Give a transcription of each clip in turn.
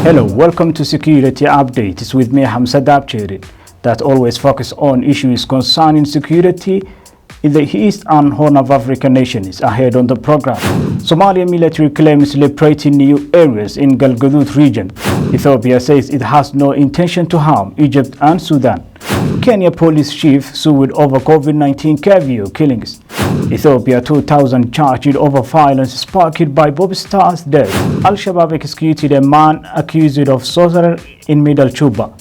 Hello, welcome to Security Updates with me, Hamse Daabjeerin, that always focus on issues concerning security in the East and Horn of Africa nations. Ahead on the program, Somalia military claims liberating new areas in Galgaduud region. Ethiopia says it has no intention to harm Egypt and Sudan. Kenya police chief sued over COVID-19 curfew killings. Ethiopia 2,000 charged over violence sparked by Bob Star's death. Al-Shabaab executed a man accused of sorcery in Middle Juba.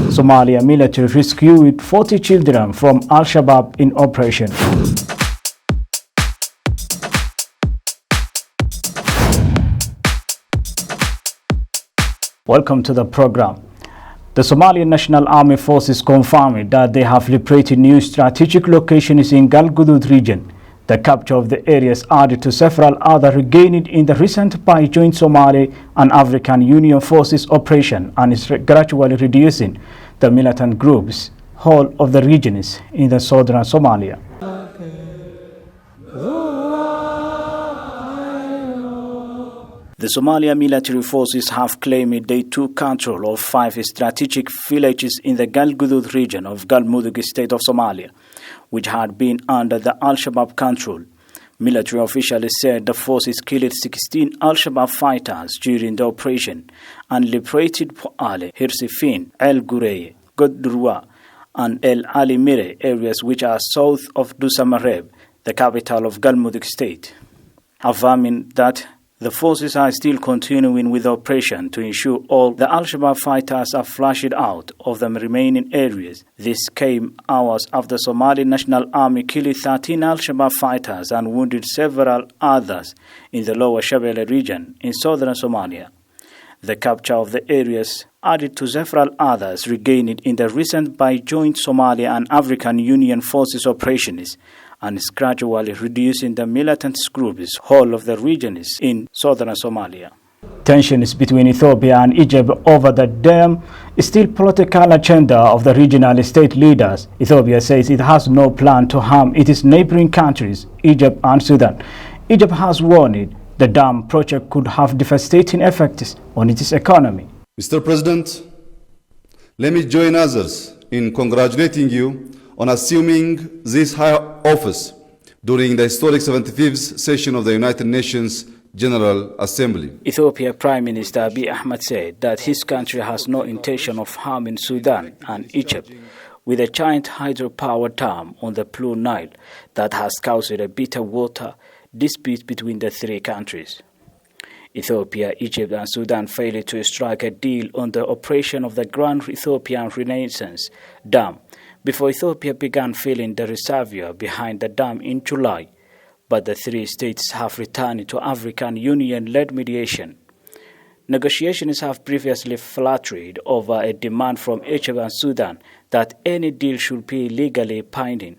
Somalia military rescued 40 children from Al-Shabaab in operation. Welcome to the program. The Somalian National Army Forces confirmed that they have liberated new strategic locations in Galgaduud region. The capture of the areas added to several other regained in the recent by joint Somali and African Union Forces operation and is gradually reducing the militant groups' hold of the regions in the southern Somalia. The Somalia military forces have claimed they took control of 5 strategic villages in the Galgaduud region of Galmudug state of Somalia, which had been under the Al-Shabaab control. Military officials said the forces killed 16 Al-Shabaab fighters during the operation and liberated Poale, Hirsifin, El Gureye, Goddurwa, and El Ali Mire areas which are south of Dusamareb, the capital of Galmudug state, affirming that the forces are still continuing with the operation to ensure all the Al-Shabaab fighters are flushed out of the remaining areas. This came hours after the Somali National Army killed 13 Al-Shabaab fighters and wounded several others in the lower Shabelle region in southern Somalia. The capture of the areas added to several others regained in the recent by joint Somalia and African Union Forces operations, and is gradually reducing the militant groups' whole of the regions in southern Somalia. Tensions between Ethiopia and Egypt over the dam is still political agenda of the regional state leaders. Ethiopia says it has no plan to harm its neighboring countries, Egypt and Sudan. Egypt has warned the dam project could have devastating effects on its economy. Mr. President, let me join others in congratulating you on assuming this high office during the historic 75th session of the United Nations General Assembly. Ethiopia Prime Minister Abiy Ahmed said that his country has no intention of harming Sudan and Egypt with a giant hydropower dam on the Blue Nile that has caused a bitter water dispute between the 3 countries. Ethiopia, Egypt and Sudan failed to strike a deal on the operation of the Grand Ethiopian Renaissance Dam before Ethiopia began filling the reservoir behind the dam in July, but the 3 states have returned to African Union-led mediation. Negotiations have previously fluttered over a demand from Egypt and Sudan that any deal should be legally binding,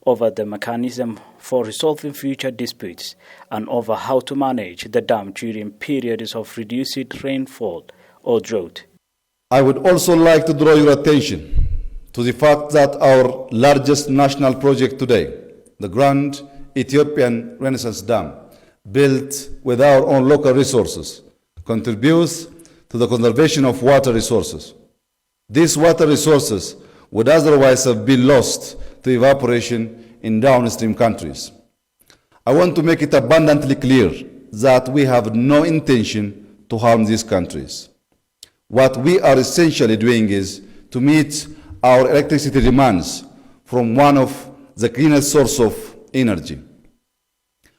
over the mechanism for resolving future disputes, and over how to manage the dam during periods of reduced rainfall or drought. I would also like to draw your attention to the fact that our largest national project today, the Grand Ethiopian Renaissance Dam, built with our own local resources, contributes to the conservation of water resources. These water resources would otherwise have been lost to evaporation in downstream countries. I want to make it abundantly clear that we have no intention to harm these countries. What we are essentially doing is to meet our electricity demands from one of the cleanest sources of energy.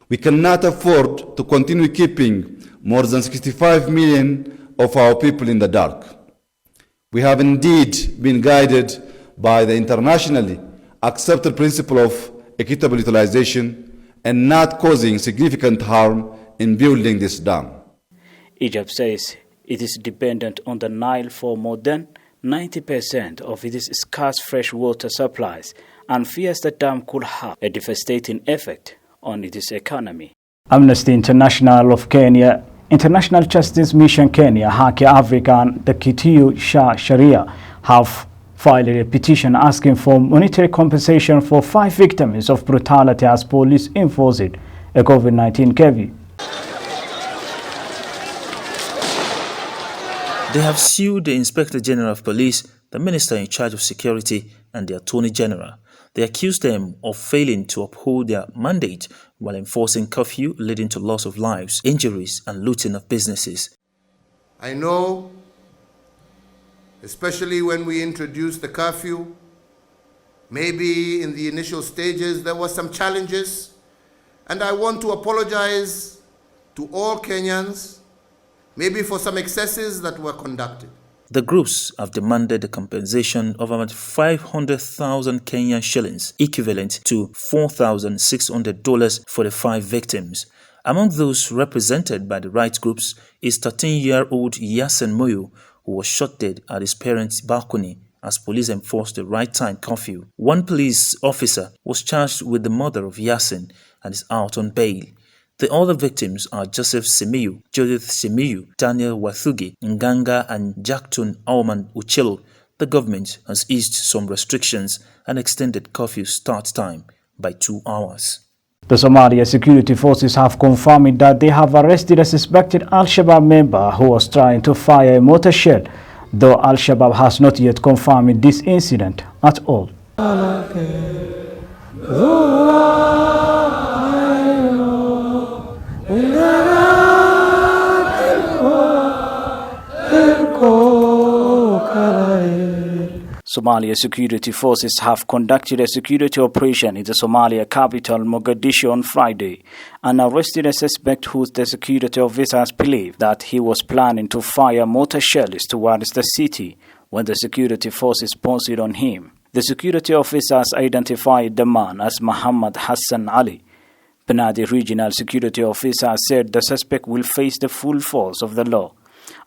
We cannot afford to continue keeping more than 65 million of our people in the dark. We have indeed been guided by the internationally accepted principle of equitable utilization and not causing significant harm in building this dam. Egypt says it is dependent on the Nile for more than 90% of its scarce freshwater supplies and fears the dam could have a devastating effect on its economy. Amnesty International of Kenya, International Justice Mission Kenya, Haki Africa and the Kitiyu Shah Sharia have filed a petition asking for monetary compensation for 5 victims of brutality as police enforced a COVID-19 curfew. They have sued the Inspector General of Police, the Minister in charge of Security, and the Attorney General. They accuse them of failing to uphold their mandate while enforcing curfew, leading to loss of lives, injuries, and looting of businesses. I know, especially when we introduced the curfew, maybe in the initial stages there were some challenges, and I want to apologize to all Kenyans, maybe for some excesses that were conducted. The groups have demanded a compensation of about 500,000 Kenyan shillings, equivalent to $4,600 for the 5 victims. Among those represented by the rights groups is 13-year-old Yasin Moyo, who was shot dead at his parents' balcony as police enforced the right time curfew. One police officer was charged with the murder of Yasin and is out on bail. The other victims are Joseph Simiyu, Judith Simiyu, Daniel Wathugi, Nganga, and Jaktun Auman Uchilo. The government has eased some restrictions and extended curfew start time by 2 hours. The Somalia security forces have confirmed that they have arrested a suspected Al-Shabaab member who was trying to fire a mortar shell, though Al-Shabaab has not yet confirmed this incident at all. Somalia security forces have conducted a security operation in the Somalia capital Mogadishu on Friday and arrested a suspect who the security officers believe that he was planning to fire mortar shells towards the city when the security forces pounced on him. The security officers identified the man as Muhammad Hassan Ali. Banadi regional security officer said the suspect will face the full force of the law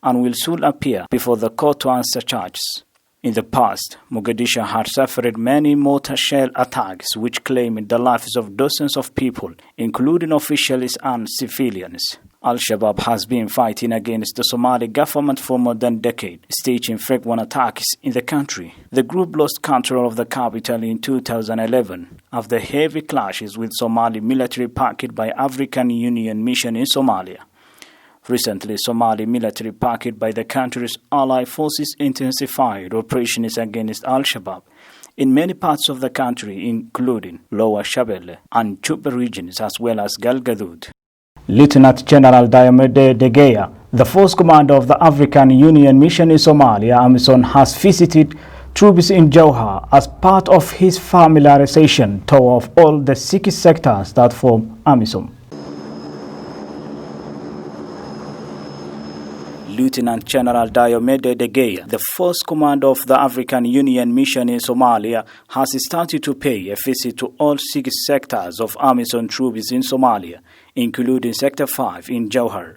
and will soon appear before the court to answer charges. In the past, Mogadishu had suffered many mortar shell attacks which claimed the lives of dozens of people, including officials and civilians. Al-Shabaab has been fighting against the Somali government for more than a decade, staging frequent attacks in the country. The group lost control of the capital in 2011 after heavy clashes with Somali military backed by African Union mission in Somalia. Recently, Somali military backed by the country's allied forces intensified operations against Al-Shabaab in many parts of the country, including Lower Shabelle and Juba regions, as well as Galgaduud. Lieutenant General Diomede De Gea, the force commander of the African Union mission in Somalia, AMISOM, has visited troops in Jowhar as part of his familiarization tour of all the 6 sectors that form AMISOM. Lieutenant General Diomede De Gea, the first commander of the African Union mission in Somalia, has started to pay a visit to all 6 sectors of AMISOM troops in Somalia, including Sector 5 in Jowhar.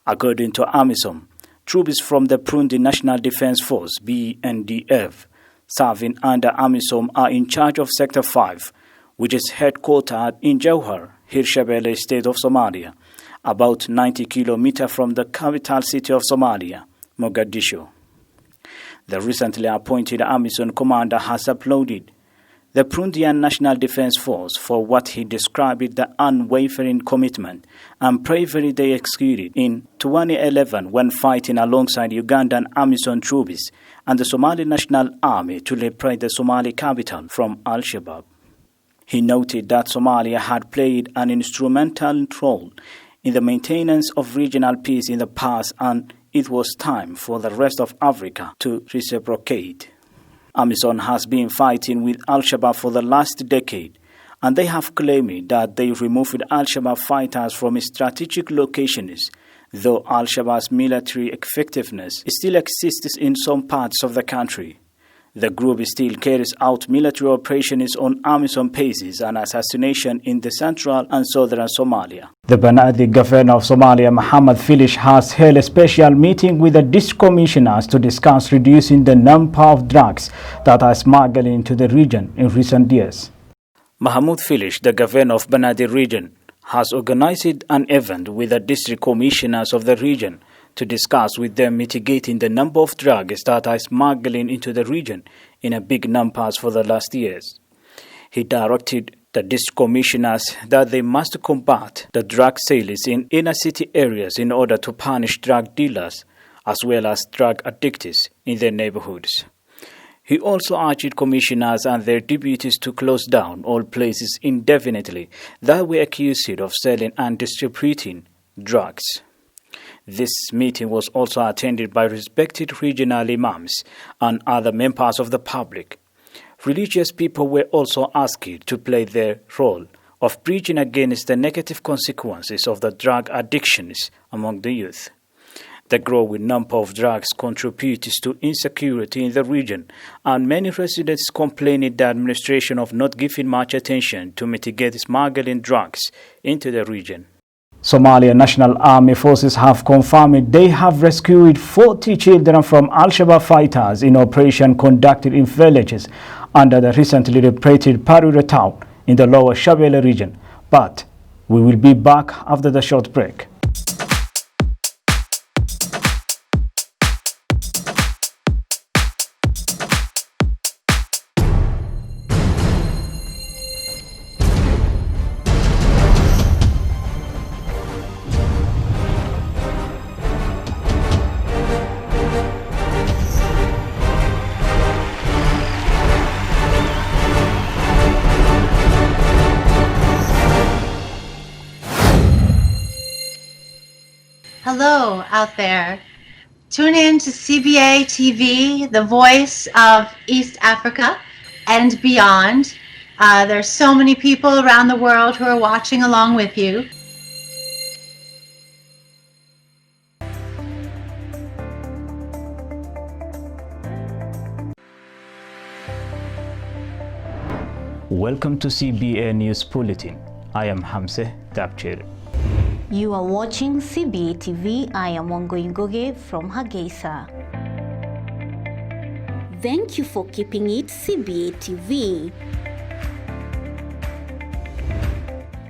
According to AMISOM, troops from the Burundi National Defense Force (BNDF) serving under AMISOM are in charge of Sector 5, which is headquartered in Jowhar, Hirshabelle state of Somalia, about 90 kilometers from the capital city of Somalia, Mogadishu. The recently appointed AMISOM commander has applauded the Burundian National Defense Force for what he described the unwavering commitment and bravery they executed in 2011 when fighting alongside Ugandan AMISOM troops and the Somali National Army to liberate the Somali capital from Al-Shabaab. He noted that Somalia had played an instrumental role in the maintenance of regional peace in the past, and it was time for the rest of Africa to reciprocate. AMISOM has been fighting with Al-Shabaab for the last decade, and they have claimed that they removed Al-Shabaab fighters from strategic locations, though Al-Shabaab's military effectiveness still exists in some parts of the country. The group still carries out military operations on AMISOM bases and assassination in the central and southern Somalia. The Banadi governor of Somalia, Mohammed Filish, has held a special meeting with the district commissioners to discuss reducing the number of drugs that are smuggled into the region in recent years. Mahmoud Filish, the governor of Banadi region, has organized an event with the district commissioners of the region to discuss with them mitigating the number of drugs that are smuggling into the region in a big numbers for the last years. He directed the district commissioners that they must combat the drug sales in inner city areas in order to punish drug dealers, as well as drug addicts in their neighborhoods. He also urged commissioners and their deputies to close down all places indefinitely that were accused of selling and distributing drugs. This meeting was also attended by respected regional imams and other members of the public. Religious people were also asked to play their role of preaching against the negative consequences of the drug addictions among the youth. The growing number of drugs contributes to insecurity in the region, and many residents complaining the administration of not giving much attention to mitigate smuggling drugs into the region. Somalia National Army forces have confirmed they have rescued 40 children from Al-Shabaab fighters in operation conducted in villages under the recently liberated Parure town in the lower Shabelle region. But we will be back after the short break. Hello out there. Tune in to CBA TV, the voice of East Africa and beyond. There's so many people around the world who are watching along with you. Welcome to CBA News Bulletin. I am Hamse Daabjeerin. You are watching CBA TV. I am Wangoingoge from Hargeisa. Thank you for keeping it CBA TV.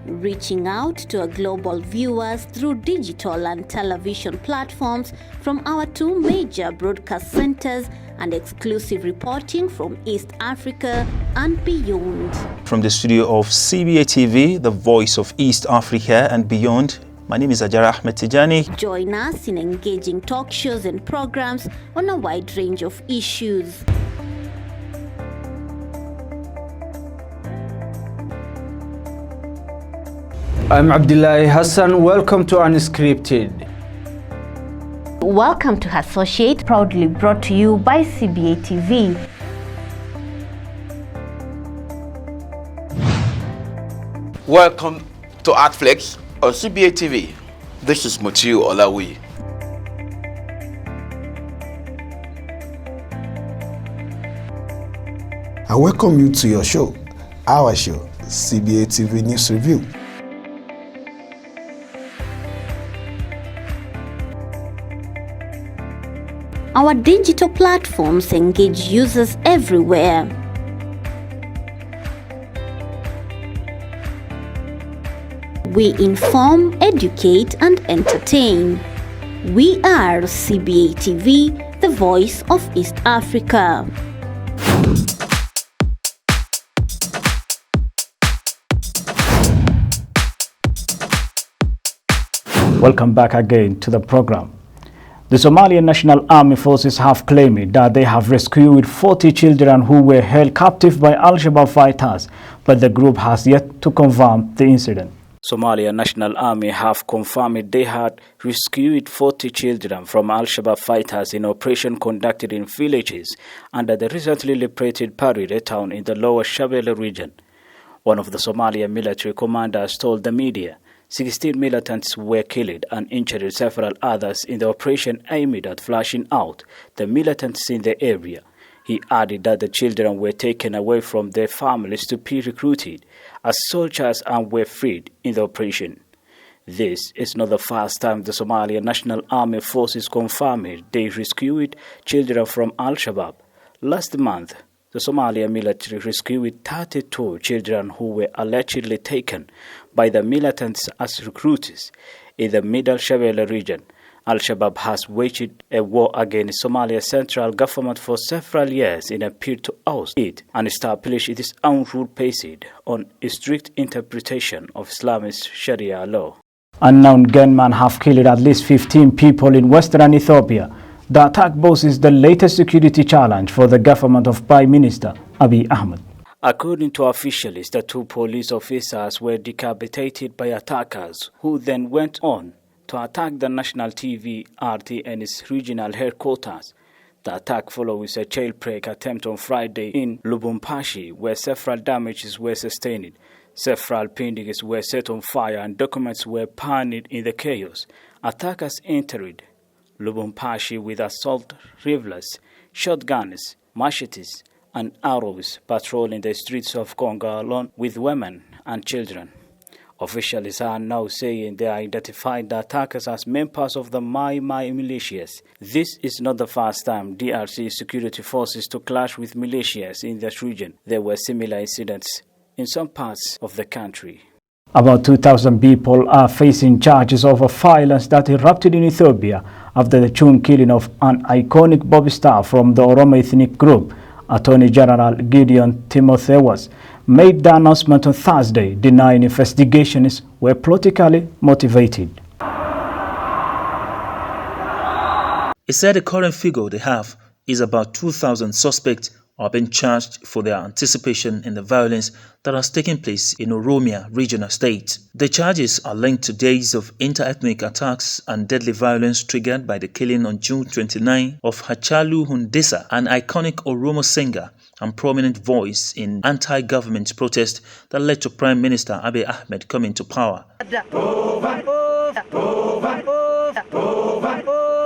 Reaching out to our global viewers through digital and television platforms from our two major broadcast centers and exclusive reporting from East Africa and beyond. From the studio of CBA TV, the voice of East Africa and beyond, my name is Ajara Ahmed Tijani. Join us in engaging talk shows and programs on a wide range of issues. I'm Abdullahi Hassan. Welcome to Unscripted. Welcome to Associate, proudly brought to you by CBA TV. Welcome to Artflex on CBA TV. This is Mutiu Olawi. I welcome you to your show, our show, CBA TV News Review. Our digital platforms engage users everywhere. We inform, educate, and entertain. We are CBA TV, the voice of East Africa. Welcome back again to the program. The Somalian National Army forces have claimed that they have rescued 40 children who were held captive by Al-Shabaab fighters, but the group has yet to confirm the incident. Somalia National Army have confirmed they had rescued 40 children from Al-Shabaab fighters in operation conducted in villages under the recently liberated Parire town in the lower Shabelle region. One of the Somalian military commanders told the media 16 militants were killed and injured several others in the operation aimed at flushing out the militants in the area. He added that the children were taken away from their families to be recruited as soldiers and were freed in the operation. This is not the first time the Somalian National Army forces confirmed they rescued children from Al-Shabaab. Last month, the Somalian military rescued 32 children who were allegedly taken by the militants as recruits in the Middle Shabelle region. Al-Shabaab has waged a war against Somalia's central government for several years in a bid to oust it and establish its own rule based on a strict interpretation of Islamist Sharia law. Unknown gunmen have killed at least 15 people in western Ethiopia The attack poses the latest security challenge for the government of Prime Minister Abiy Ahmed. According to officials, the two police officers were decapitated by attackers who then went on to attack the national TV, RT and its regional headquarters. The attack follows a jailbreak attempt on Friday in Lubumbashi, where several damages were sustained. Several buildings were set on fire and documents were burned in the chaos. Attackers entered Lubumbashi with assault rifles, shotguns, machetes, and arrows, patrolling the streets of Congo along with women and children. Officials are now saying they identified the attackers as members of the Mai militias. This is not the first time DRC security forces to clash with militias in that region. There were similar incidents in some parts of the country. About 2,000 people are facing charges of violence that erupted in Ethiopia after the June killing of an iconic pop star from the Oromo ethnic group. Attorney General Gideon Timotheus made the announcement on Thursday, denying investigations were politically motivated. He said the current figure they have is about 2,000 suspects are being charged for their participation in the violence that has taken place in Oromia regional state. The charges are linked to days of inter-ethnic attacks and deadly violence triggered by the killing on June 29 of Hachalu Hundessa, an iconic Oromo singer and prominent voice in anti-government protest that led to Prime Minister Abiy Ahmed coming to power.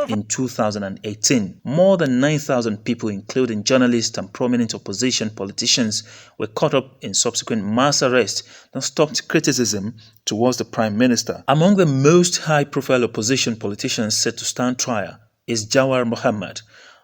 In 2018, more than 9,000 people, including journalists and prominent opposition politicians, were caught up in subsequent mass arrests that stopped criticism towards the Prime Minister. Among the most high-profile opposition politicians set to stand trial is Jawar Mohammed,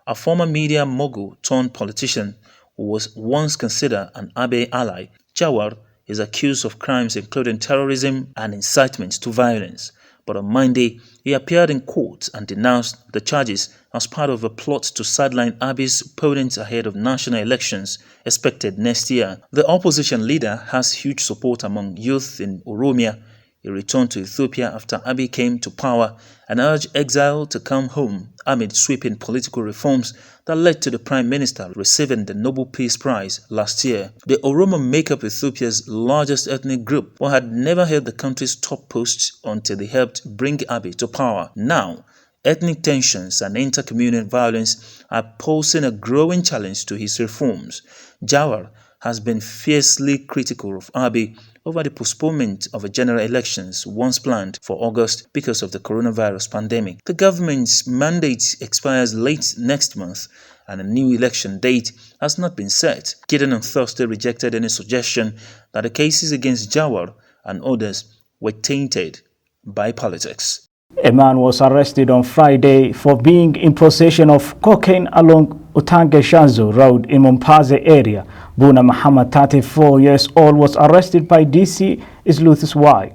a former media mogul turned politician who was once considered an Abiy ally. Jawar is accused of crimes including terrorism and incitement to violence. But on Monday, he appeared in court and denounced the charges as part of a plot to sideline Abiy's opponents ahead of national elections expected next year. The opposition leader has huge support among youth in Oromia. He returned to Ethiopia after Abiy came to power and urged exile to come home amid sweeping political reforms that led to the Prime Minister receiving the Nobel Peace Prize last year. The Oromo make up Ethiopia's largest ethnic group, but had never held the country's top posts until they helped bring Abiy to power. Now, ethnic tensions and inter-communal violence are posing a growing challenge to his reforms. Jawar has been fiercely critical of Abiy over the postponement of a general elections once planned for August because of the coronavirus pandemic. The government's mandate expires late next month and a new election date has not been set. Gideon on Thursday rejected any suggestion that the cases against Jawar and others were tainted by politics. A man was arrested on Friday for being in possession of cocaine along Utange-Shanzu Road in Mombasa area. Buna Muhammad, 34 years old, was arrested by DC Isluth's wife.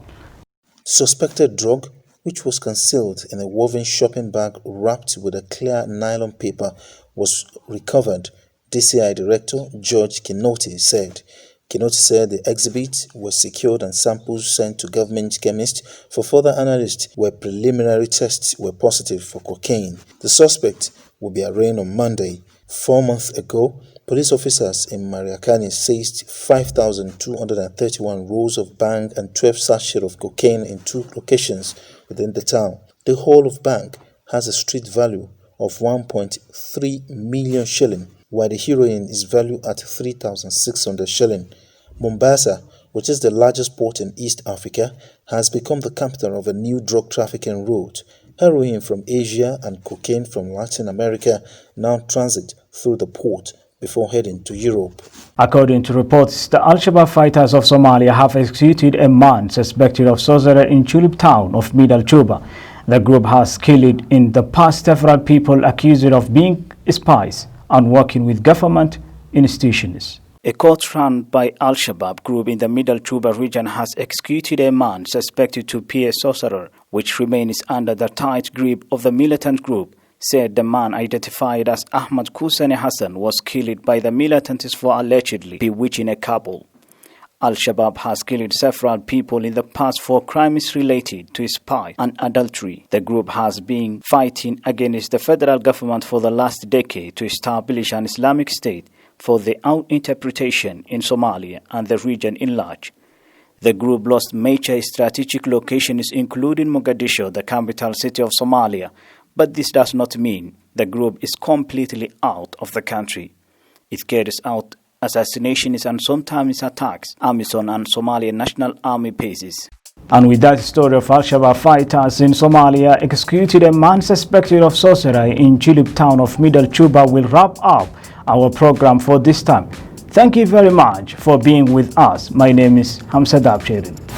Suspected drug, which was concealed in a woven shopping bag wrapped with a clear nylon paper, was recovered, DCI Director George Kinoti said. Kinoti said the exhibit was secured and samples sent to government chemists for further analysis where preliminary tests were positive for cocaine. The suspect will be arraigned on Monday. 4 months ago, police officers in Mariakani seized 5,231 rolls of bang and 12 sachets of cocaine in 2 locations within the town. The whole of bang has a street value of 1.3 million shilling, while the heroin is valued at 3,600 shilling. Mombasa, which is the largest port in East Africa, has become the capital of a new drug trafficking route. Heroin from Asia and cocaine from Latin America now transit through the port before heading to Europe. According to reports, the Algebra fighters of Somalia have executed a man suspected of sorcery in Chulip town of Middle Juba. The group has killed in the past several people accused of being spies and working with government institutions. A court run by Al-Shabaab group in the Middle Juba region has executed a man suspected to be a sorcerer, which remains under the tight grip of the militant group, said the man identified as Ahmad Kusani Hassan was killed by the militants for allegedly bewitching a couple. Al-Shabaab has killed several people in the past for crimes related to spy and adultery. The group has been fighting against the federal government for the last decade to establish an Islamic state for their own interpretation in Somalia and the region in large. The group lost major strategic locations including Mogadishu, the capital city of Somalia, but this does not mean the group is completely out of the country. It carries out assassinations and sometimes attacks AMISOM and Somalian National Army bases. And with that story of Al-Shabaab fighters in Somalia executed a man suspected of sorcery in Jilib town of Middle Juba will wrap up our program for this time. Thank you very much for being with us. My name is Hamse Daabjeerin.